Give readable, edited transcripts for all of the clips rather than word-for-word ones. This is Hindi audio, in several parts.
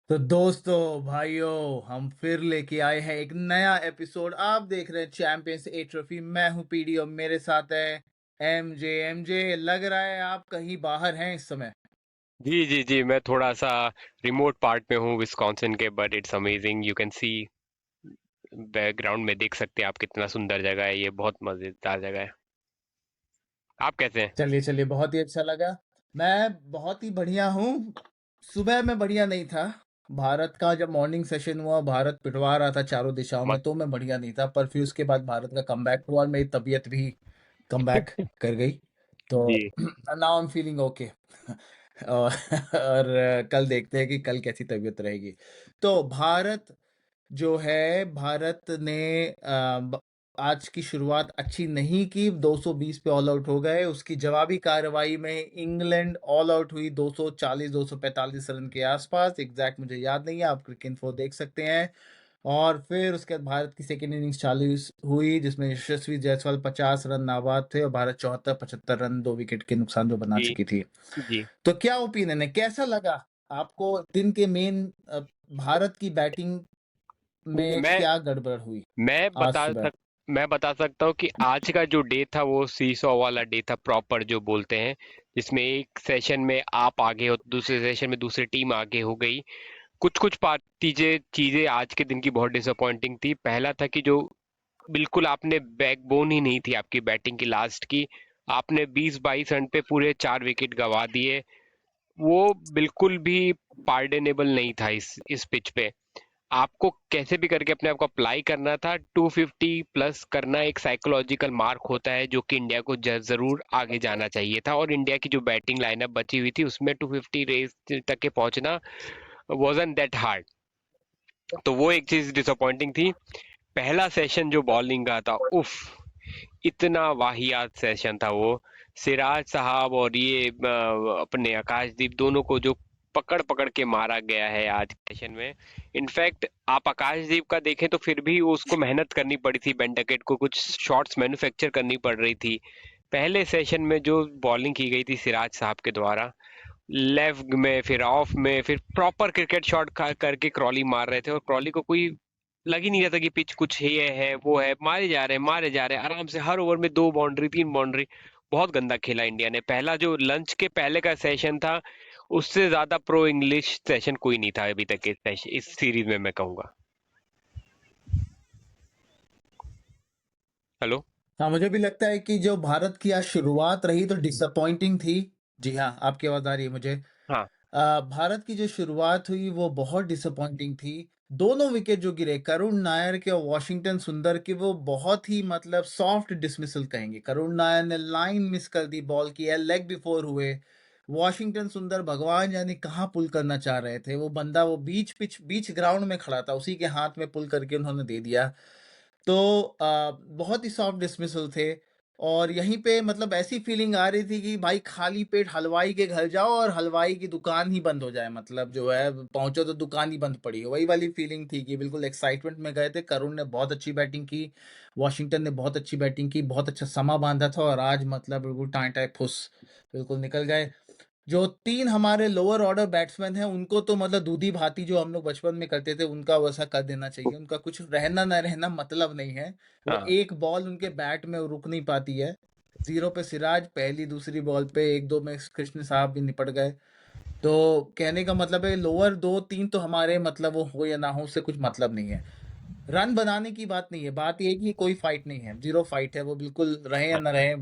तो दोस्तों भाइयों हम फिर लेके आए हैं एक नया एपिसोड। आप देख रहे हैं चैंपियंस ए ट्रॉफी। मैं हूं पीडी और मेरे साथ है एमजे। लग रहा है आप कहीं बाहर हैं इस समय। जी जी जी, मैं थोड़ा सा रिमोट पार्ट में हूँ विस्कॉन्सिन के, but it's amazing. You can see background में देख सकते हैं आप कितना सुंदर जगह है। ये बहुत मजेदार जगह है। आप कैसे हैं? चलिए चलिए, बहुत ही अच्छा लगा। मैं बहुत ही बढ़िया हूँ। सुबह में बढ़िया नहीं था। भारत का जब मॉर्निंग सेशन हुआ, भारत पिटवा रहा था चारों दिशाओं में, मत तो मैं बढ़िया नहीं था। पर फिर उसके बाद भारत का कमबैक हुआ और मेरी तबीयत भी कमबैक कर गई। तो जी now I am feeling okay. और कल देखते हैं कि कल कैसी तबीयत रहेगी। तो भारत जो है, भारत ने आज की शुरुआत अच्छी नहीं की। 220 पे ऑल आउट हो गए। उसकी जवाबी कार्रवाई में इंग्लैंड ऑल आउट हुई 240 245 रन के आसपास। एग्जैक्ट मुझे याद नहीं है, आप क्रिक इन्फो देख सकते हैं। और फिर उसके बाद भारत की सेकेंड इनिंग्स चालू हुई, जिसमें यशस्वी जायसवाल 50 रन नाबाद थे और भारत 74 75 रन 2 विकेट के नुकसान जो बना जी चुकी थी। जी। तो क्या ओपिनियन है, कैसा लगा आपको दिन के मेन भारत की बैटिंग में मैं क्या गड़बड़ हुई मैं आज बता सुबह? सक मैं बता सकता हूँ कि आज का जो डे था वो सीसॉ वाला डे था, प्रॉपर जो बोलते हैं, जिसमें एक सेशन में आप आगे हो, दूसरे सेशन में दूसरी टीम आगे हो गई। कुछ कुछ पार्टी चीजें आज के दिन की बहुत डिसअपॉइंटिंग थी। पहला था कि जो बिल्कुल आपने बैकबोन ही नहीं थी आपकी बैटिंग की लास्ट की। आपने 20-22 रन पे पूरे 4 विकेट गंवा दिए। वो बिल्कुल भी पार्डनेबल नहीं था इस पिच पे। आपको कैसे भी करके अपने आप को अप्लाई करना था। 250 प्लस करना एक साइकोलॉजिकल मार्क होता है जो कि इंडिया को जरूर आगे जाना चाहिए था, और इंडिया की जो बैटिंग लाइनअप बची हुई थी उसमें 250 रेस तक के पहुंचना वॉजन दैट हार्ड। तो वो एक चीज डिसअपॉइंटिंग थी। पहला सेशन जो बॉलिंग का था, उफ, इतना वाहियात सेशन था वो। सिराज साहब और ये अपने आकाशदीप दोनों को जो पकड़ पकड़ के मारा गया है आज के सेशन में। इनफैक्ट आप आकाशदीप का देखें तो फिर भी उसको मेहनत करनी पड़ी थी, बेंटकेट को कुछ शॉट्स मैन्युफैक्चर करनी पड़ रही थी। पहले सेशन में जो बॉलिंग की गई थी सिराज साहब के द्वारा, लेफ्ट में फिर ऑफ में फिर प्रॉपर क्रिकेट शॉट करके क्रॉली मार रहे थे, और क्रॉली को कोई लग ही नहीं रहा था कि पिच कुछ ये है वो है। मारे जा रहे हैं आराम से, हर ओवर में 2 बाउंड्री 3 बाउंड्री। बहुत गंदा खेला इंडिया ने। पहला जो लंच के पहले का सेशन था, उससे ज्यादा प्रो इंग्लिश सेशन कोई नहीं था अभी तक के इस सीरीज में, मैं कहूंगा। हेलो। हाँ, मुझे भी लगता है कि जो भारत की आज शुरुआत रही तो डिसअपॉइंटिंग थी। जी हाँ, आपकी आवाज आ रही है मुझे। हाँ भारत की जो शुरुआत हुई वो बहुत डिसअपॉइंटिंग थी। दोनों विकेट जो गिरे, करुण नायर के और वॉशिंगटन सुंदर के, वो बहुत ही मतलब सॉफ्ट डिसमिसल कहेंगे। करुण नायर ने लाइन मिस कर दी, बॉल की है, लेग बिफोर हुए। वॉशिंगटन सुंदर भगवान जाने कहाँ पुल करना चाह रहे थे। वो बंदा वो बीच ग्राउंड में खड़ा था, उसी के हाथ में पुल करके उन्होंने दे दिया। तो बहुत ही सॉफ्ट डिसमिसल थे। और यहीं पे मतलब ऐसी फीलिंग आ रही थी कि भाई खाली पेट हलवाई के घर जाओ और हलवाई की दुकान ही बंद हो जाए। मतलब जो है, पहुंचो तो दुकान ही बंद पड़ी हो, वही वाली फीलिंग थी कि बिल्कुल एक्साइटमेंट में गए थे। करुण ने बहुत अच्छी बैटिंग की, वॉशिंगटन ने बहुत अच्छी बैटिंग की, बहुत अच्छा समा बांधा था, और आज मतलब बिल्कुल टाई टाई फुस बिल्कुल निकल गए। जो 3 हमारे लोअर ऑर्डर बैट्समैन हैं, उनको तो मतलब दूधी-भाती जो हम लोग बचपन में करते थे, उनका वैसा कर देना चाहिए। उनका कुछ रहना ना रहना मतलब नहीं है। वो हाँ। एक बॉल उनके बैट में रुक नहीं पाती है। 0 पे सिराज, पहली दूसरी बॉल पे 1-2 में कृष्ण साहब भी निपट गए। तो कहने का मतलब है लोअर 2-3 तो हमारे मतलब वो हो या ना हो, उससे कुछ मतलब नहीं है। रन बनाने की बात नहीं है, बात ये है कि कोई फाइट नहीं है, 0 फाइट है। वो बिल्कुल रहे या हाँ। ना रहे,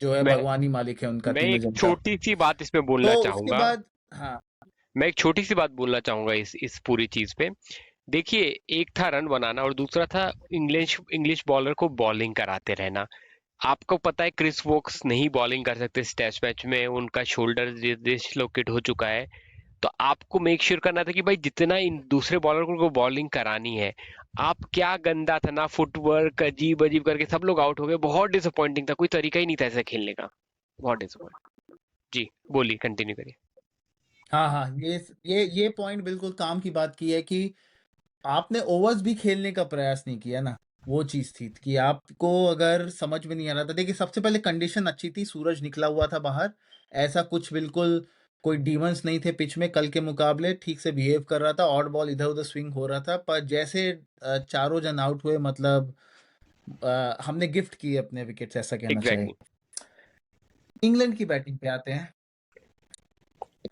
जो है मैं भगवान ही मालिक है उनका, मैं तीनों एक जन का। छोटी सी बात इसमें बोलना तो उसके चाहूंगा। बाद हाँ। मैं एक छोटी सी बात बोलना चाहूंगा इस पूरी चीज पे। देखिए, एक था रन बनाना और दूसरा था इंग्लिश इंग्लिश बॉलर को बॉलिंग कराते रहना। आपको पता है क्रिस वोक्स नहीं बॉलिंग कर सकते इस टेस्ट मैच में, उनका शोल्डर डिसलोकेट हो चुका है। तो आपको मेक श्योर करना था कि भाई जितना इन दूसरे बॉलर को बॉलिंग करानी है। आप क्या गंदा था ना, फुटवर्क अजीब अजीब करके सब लोग आउट हो गए। बहुत डिसअपॉइंटिंग था, कोई तरीका ही नहीं था ऐसे खेलने का। बहुत डिसअपॉइंट। जी, बोलिए, कंटिन्यू करिए। हाँ हाँ, ये पॉइंट बिल्कुल काम की बात की है कि आपने ओवर्स भी खेलने का प्रयास नहीं किया ना। वो चीज थी कि आपको अगर समझ में नहीं आ रहा था। देखिए, सबसे पहले कंडीशन अच्छी थी, सूरज निकला हुआ था बाहर। ऐसा कुछ बिल्कुल कोई डीमंस नहीं थे पिच में, कल के मुकाबले ठीक से बिहेव कर रहा था, ऑड बॉल इधर उधर स्विंग हो रहा था, पर जैसे चारों जन आउट हुए, मतलब हमने गिफ्ट किए अपने विकेट्स, ऐसा कहना चाहिए। एग्जैक्टली। इंग्लैंड की बैटिंग पे आते हैं।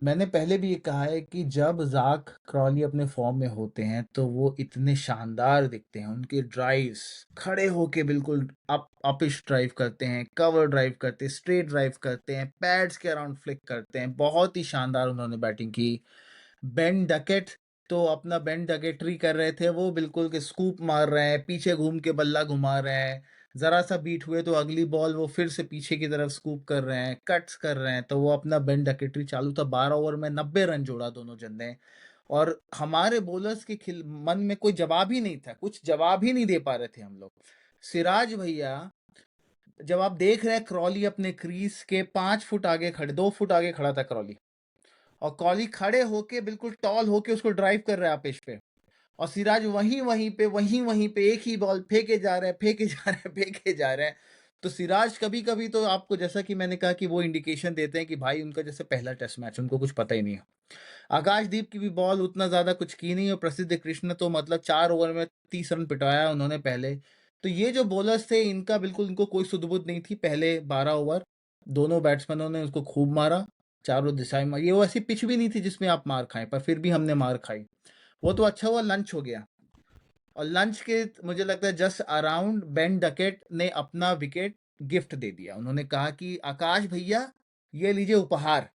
मैंने पहले भी ये कहा है कि जब ज़ाक क्रॉली अपने फॉर्म में होते हैं तो वो इतने शानदार दिखते हैं। उनके ड्राइव्स, खड़े होके बिल्कुल अपिश ड्राइव करते हैं, कवर ड्राइव करते हैं, स्ट्रेट ड्राइव करते हैं, पैड्स के अराउंड फ्लिक करते हैं। बहुत ही शानदार उन्होंने बैटिंग की। बेन डकेट तो अपना बेन डकेटरी कर रहे थे, वो बिल्कुल के स्कूप मार रहे हैं, पीछे घूम के बल्ला घुमा रहे हैं। ज़रा सा बीट हुए तो अगली बॉल वो फिर से पीछे की तरफ स्कूप कर रहे हैं, कट्स कर रहे हैं। तो वो अपना बेन डकेटरी चालू था। 12 ओवर में 90 रन जोड़ा दोनों जन ने। और हमारे बॉलर्स के मन में कोई जवाब ही नहीं था, कुछ जवाब ही नहीं दे पा रहे थे हम लोग। सिराज भैया, जब आप देख रहे हैं क्रॉली अपने क्रीज के 5 फुट आगे खड़े, 2 फुट आगे खड़ा था क्रॉली, और कॉली खड़े होके बिल्कुल टॉल होके उसको ड्राइव कर रहा है पेश पे, और सिराज वहीं वहीं पे एक ही बॉल फेंके जा रहे हैं, फेंके जा रहे हैं, फेंके जा रहे हैं। तो सिराज कभी कभी तो आपको, जैसा कि मैंने कहा, कि वो इंडिकेशन देते हैं कि भाई उनका जैसे पहला टेस्ट मैच, उनको कुछ पता ही नहीं है। आकाशदीप की भी बॉल उतना ज्यादा कुछ की नहीं, और प्रसिद्ध कृष्ण तो मतलब 4 ओवर में 30 रन पिटाया उन्होंने पहले। तो ये जो बॉलर्स थे, इनका बिल्कुल, इनको कोई सुध-बुध नहीं थी। पहले 12 ओवर दोनों बैट्समैनों ने उसको खूब मारा, चारों दिशाएं मारी। ये वो ऐसी पिच भी नहीं थी जिसमें आप मार खाएं, पर फिर भी हमने मार खाई। वो तो अच्छा हुआ लंच हो गया, और लंच के मुझे लगता है जस्ट अराउंड बेन डकेट ने अपना विकेट गिफ्ट दे दिया। उन्होंने कहा कि आकाश भैया, ये लीजिए उपहार,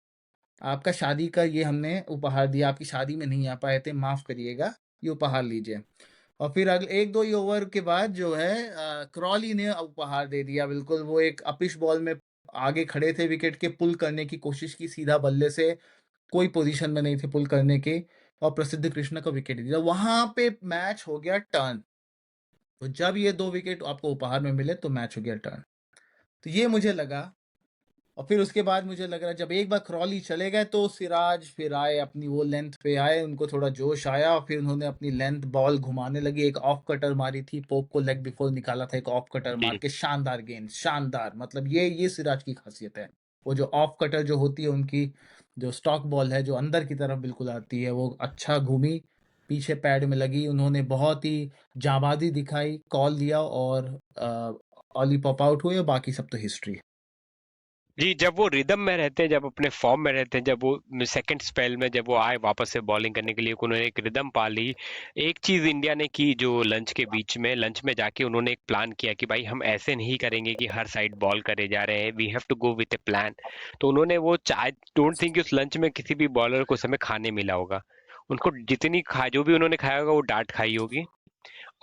आपका शादी का ये हमने उपहार दिया, आपकी शादी में नहीं आ पाए थे, माफ करिएगा, ये उपहार लीजिए। और फिर अगले 1-2 ही ओवर के बाद जो है क्रॉली ने उपहार दे दिया। बिल्कुल वो एक अपिश बॉल में आगे खड़े थे, विकेट के पुल करने की कोशिश की सीधा बल्ले से, कोई पोजीशन में नहीं थे पुल करने के, और प्रसिद्ध कृष्ण को विकेट दिया। वहां पे मैच हो गया टर्न। तो जब ये 2 विकेट आपको उपहार में मिले तो मैच हो गया टर्न। तो ये मुझे लगा। और फिर उसके बाद मुझे लग रहा है जब एक बार क्रॉली चले गए तो सिराज फिर आए, अपनी वो लेंथ पे आए, उनको थोड़ा जोश आया, और फिर उन्होंने अपनी लेंथ बॉल घुमाने लगी। एक ऑफ कटर मारी थी, पोप को लेग बिफोर निकाला था, एक ऑफ कटर मार जी के शानदार गेंद, शानदार, मतलब ये सिराज की खासियत है। वो जो ऑफ कटर जो होती है उनकी, जो स्टॉक बॉल है जो अंदर की तरफ बिल्कुल आती है, वो अच्छा घूमी, पीछे पैड में लगी, उन्होंने बहुत ही जाबाजी दिखाई, कॉल दिया, और ऑली पॉप आउट हुए, और बाकी सब तो हिस्ट्री। जी, जब वो रिदम में रहते हैं, जब अपने फॉर्म में रहते हैं, जब वो सेकंड स्पेल में जब वो आए वापस से बॉलिंग करने के लिए, उन्होंने एक रिदम पा ली। एक चीज इंडिया ने की, जो लंच के बीच में, लंच में जाके उन्होंने एक प्लान किया कि भाई हम ऐसे नहीं करेंगे कि हर साइड बॉल करे जा रहे हैं, we have to go with a plan. तो उन्होंने वो चाय, डोंट थिंक उस लंच में किसी भी बॉलर को उस समय खाने मिला होगा। उनको जितनी खा, जो भी उन्होंने खाया होगा वो डांट खाई होगी,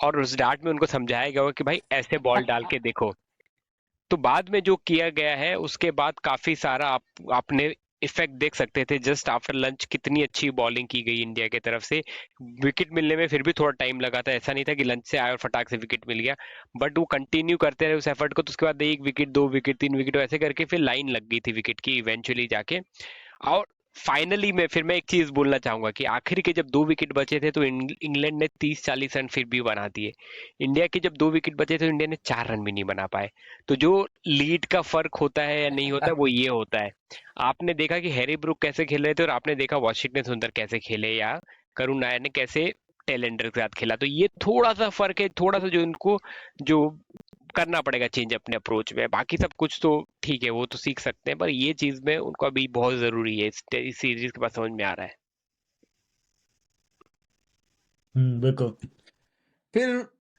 और उस डांट में उनको समझाया गया होगा कि भाई ऐसे बॉल डाल के देखो। तो बाद में जो किया गया है उसके बाद काफी सारा आपने इफेक्ट देख सकते थे। जस्ट आफ्टर लंच कितनी अच्छी बॉलिंग की गई इंडिया की तरफ से। विकेट मिलने में फिर भी थोड़ा टाइम लगा था, ऐसा नहीं था कि लंच से आया और फटाक से विकेट मिल गया, बट वो कंटिन्यू करते रहे उस एफर्ट को। तो उसके बाद 1 विकेट, 2 विकेट, 3 विकेट, ऐसे करके फिर लाइन लग गई थी विकेट की इवेंचुअली जाके। और फाइनली मैं एक चीज बोलना चाहूंगा कि आखिर के जब 2 विकेट बचे थे तो इंग्लैंड ने 30-40 रन फिर भी बना दिए। इंडिया के जब 2 विकेट बचे थे तो इंडिया ने 4 रन भी नहीं बना पाए। तो जो लीड का फर्क होता है या नहीं होता है, वो ये होता है। आपने देखा कि हैरी ब्रूक कैसे खेल रहे थे, और आपने देखा वॉशिंगटन सुंदर कैसे खेले, या करुण नायर ने कैसे टेलेंडर के साथ खेला। तो ये थोड़ा सा फर्क है, थोड़ा सा जो इनको जो करना पड़ेगा चेंज अपने अप्रोच में। बाकी सब कुछ तो ठीक है, वो तो सीख सकते हैं, पर ये चीज में उनको अभी बहुत जरूरी है, इस सीरीज के बाद समझ में आ रहा है। बिल्कुल। फिर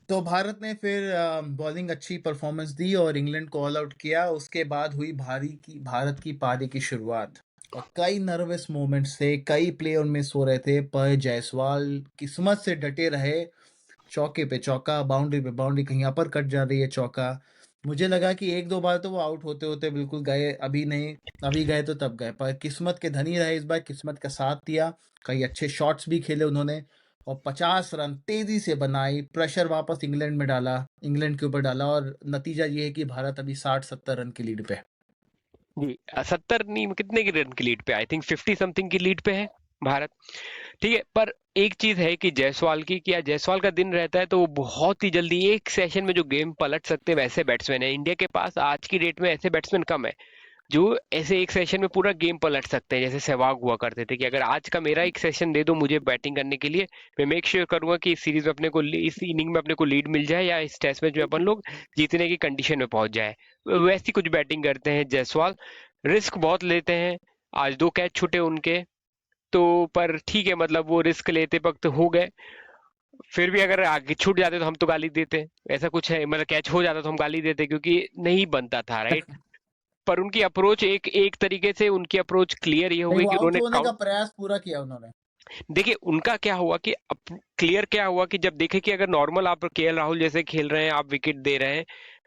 तो भारत ने फिर बॉलिंग अच्छी परफॉर्मेंस दी और इंग्लैंड को ऑल आउट किया। उसके बाद हुई भारत की पारी की शुरुआत, और कई नर्वस मोमेंट्स थे, कई प्लेयर मिस हो रहे थे, पर जायसवाल किस्मत से डटे रहे। चौके पे चौका, बाउंड्री पे बाउंड्री, कहीं अपर कट जा रही है चौका। मुझे लगा कि 1-2 बार तो वो आउट होते होते बिल्कुल गए, अभी नहीं, अभी गए तो तब गए, पर किस्मत के धनी रहे इस बार, किस्मत का साथ दिया। कई अच्छे शॉट्स भी खेले उन्होंने, और 50 रन तेजी से बनाई, प्रेशर वापस इंग्लैंड में डाला, इंग्लैंड के ऊपर डाला, और नतीजा ये है कि भारत अभी 60-70 रन की लीड पे है। जी, 70 नहीं, कितने की रन की लीड पे, आई थिंक 50 समथिंग की लीड पे है भारत। ठीक है, पर एक चीज है कि जायसवाल की, क्या जायसवाल का दिन रहता है तो वो बहुत ही जल्दी एक सेशन में जो गेम पलट सकते हैं वैसे बैट्समैन है। इंडिया के पास आज की डेट में ऐसे बैट्समैन कम है जो ऐसे एक सेशन में पूरा गेम पलट सकते हैं, जैसे सहवाग हुआ करते थे कि अगर आज का मेरा एक सेशन दे दो मुझे बैटिंग करने के लिए, मैं मेक श्योर करूंगा कि इस सीरीज में अपने को इस इनिंग में अपने को लीड मिल जाए या इस टेस्ट मैच में अपन लोग जीतने की कंडीशन में पहुंच जाए। वैसी कुछ बैटिंग करते हैं जायसवाल। रिस्क बहुत लेते हैं, आज 2 कैच छूटे उनके, तो पर ठीक है, मतलब वो रिस्क लेते वक्त हो गए। फिर भी अगर आगे छूट जाते तो हम तो गाली देते, ऐसा कुछ है, मतलब कैच हो जाता तो हम गाली देते क्योंकि नहीं बनता था, राइट। पर उनकी अप्रोच एक तरीके से उनकी अप्रोच क्लियर ये हो नहीं, गई वो कि आउट उन्होंने होने का काउंट। प्रयास पूरा किया उन्होंने। देखिए उनका क्या हुआ कि क्लियर क्या हुआ कि जब देखे कि अगर नॉर्मल आप केएल राहुल जैसे खेल रहे हैं, आप विकेट दे रहे हैं,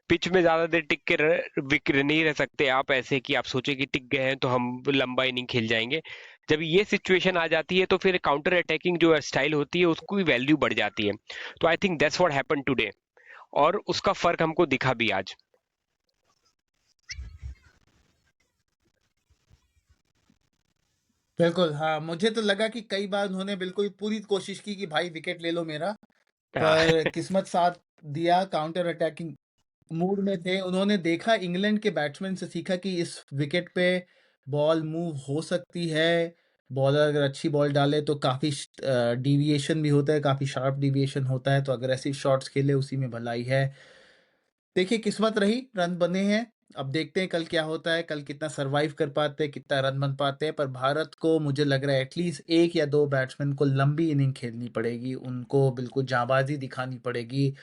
पिच में ज्यादा देर टिक के विकेट नहीं रह सकते आप, ऐसे कि आप सोचे कि टिक गए हैं तो हम लंबा इनिंग खेल जाएंगे। जब ये सिचुएशन आ जाती है तो फिर काउंटर अटैकिंग जो स्टाइल होती है उसकी वैल्यू बढ़ जाती है। तो I think that's what happen today, और उसका फर्क हमको दिखा भी आज। बिल्कुल, हाँ, मुझे तो लगा कि कई बार उन्होंने बिल्कुल पूरी कोशिश की कि भाई विकेट ले लो मेरा, हाँ। पर किस्मत साथ दिया, काउंटर अटैकिंग मूड में थे। उन्होंने देखा, इंग्लैंड के बैट्समैन से सीखा कि इस विकेट पे बॉल मूव हो सकती है। बॉलर अगर अच्छी बॉल डाले तो काफ़ी डेविएशन भी होता है, काफ़ी शार्प डेविएशन होता है, तो अग्रेसिव शॉट्स खेले उसी में भलाई है। देखिए, किस्मत रही, रन बने हैं। अब देखते हैं कल क्या होता है, कल कितना सर्वाइव कर पाते हैं, कितना रन बन पाते हैं। पर भारत को मुझे लग रहा है एटलीस्ट 1 या 2 बैट्समैन को लंबी इनिंग खेलनी पड़ेगी, उनको बिल्कुल जाँबाज़ी दिखानी पड़ेगी,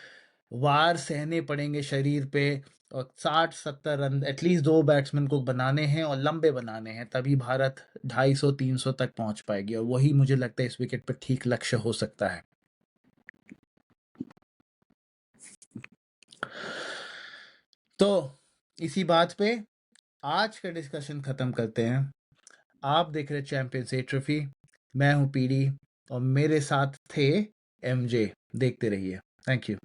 वार सहने पड़ेंगे शरीर पे, और 60-70 रन एटलीस्ट 2 बैट्समैन को बनाने हैं और लंबे बनाने हैं, तभी भारत 250-300 तक पहुँच पाएगी, और वही मुझे लगता है इस विकेट पे ठीक लक्ष्य हो सकता है। तो इसी बात पे आज का डिस्कशन खत्म करते हैं। आप देख रहे चैंपियंस ए ट्रॉफी, मैं हूं पीडी और मेरे साथ थे एमजे। देखते रहिए। Thank you.